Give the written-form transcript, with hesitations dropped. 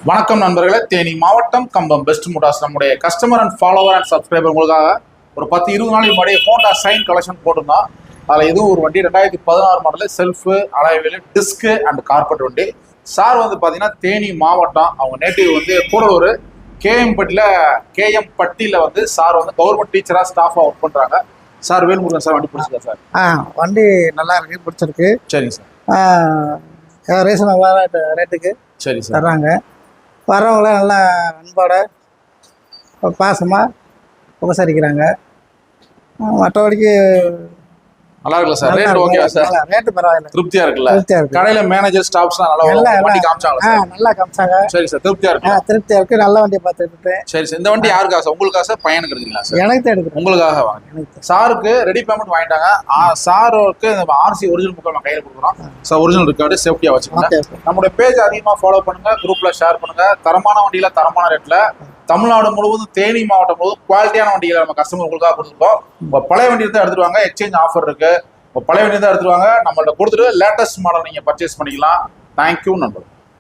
வணக்கம் நண்பர்களே, தேனி மாவட்டம் கம்பம் பெஸ்ட் மோட்டார்ஸ் நம்முடைய customer and follower and subscriber உங்களுக்காக ஒரு 10-20 நாளைக்கு முன்னாடி ஹோண்டா சைன் கலெக்ஷன் போட்டிருந்தோம். அதில் இதுவும் ஒரு வண்டி 2016 model self alloy wheel disc and carpet வண்டி. சார் வந்து பார்த்தீங்கன்னா தேனி மாவட்டம், அவங்க நேட்டிவ் வந்து கூடலூர் கேஎம் பட்டியில் வந்து சார் வந்து கவர்மெண்ட் டீச்சராக ஸ்டாஃபாக ஒர்க் பண்ணுறாங்க. சார் வேல்முருகன் சார், வண்டி பிடிச்சிருக்கா சார்? வண்டி நல்லா இருக்கு, பிடிச்சிருக்கு. சரிங்க சார். ரீசனபிளான ரேட்டுக்கு சரி சார் தர்றாங்க. வரவங்கள நல்லா அன்போட பாசமாக உபசரிக்கிறாங்க. மற்றபடிக்கு நல்லா இருக்குல்ல சார்? ரேட் ஓகேவா சார்? ரேட்டு பரவாயில்ல, திருப்தியா இருக்குல்ல? திருப்தியா இருக்கு. கடையில மேனேஜர் ஸ்டாஃப்ஸ்லாம் நல்லா வண்டி காமிச்சாங்க சார்? நல்லா காமிச்சாங்க. சரி சார், திருப்தியா இருக்கு. திருப்தியா இருக்கு, நல்ல வண்டியை பார்த்துட்டு. சரி சார், இந்த வண்டி யாருக்கா சார்? உங்களுக்கா சார், பையனுக்கு எடுக்கிறீங்களா சார்? எனக்கு தான் எடுக்கிறேன். உங்களுக்காக வாங்க. சாருக்கு ரெடி பேமெண்ட் வாங்கிட்டாங்க. சாருக்கு ஆர்சி ஒரிஜினல் புக் நம்ம கையில் கொடுக்குறோம் சார். ஒரிஜினல் இருக்காது, சேஃப்டியா வச்சுக்கோங்க. நம்மளுடைய பேஜ் அதிகமாக ஃபாலோ பண்ணுங்க, குரூப்ல ஷேர் பண்ணுங்க. தரமான வண்டியில தரமான ரேட்ல தமிழ்நாடு முழுவதும் தேனி மாவட்டம் முழுவதும் குவாலிட்டியான வண்டிகளை நம்ம கஸ்டமர் உங்களுக்காக கொடுத்துருக்கோம். உங்க பழைய வண்டியை தான் எடுத்துட்டு வாங்க, எக்ஸ்சேஞ்ச் ஆஃபர் இருக்கு. பழைய வண்டி தான் எடுத்துருவாங்க, நம்மள்ட்ட கொடுத்துட்டு லேட்டஸ்ட் மாடல் நீங்க பர்ச்சேஸ் பண்ணிக்கலாம். தேங்க்யூ நண்பர்கள்.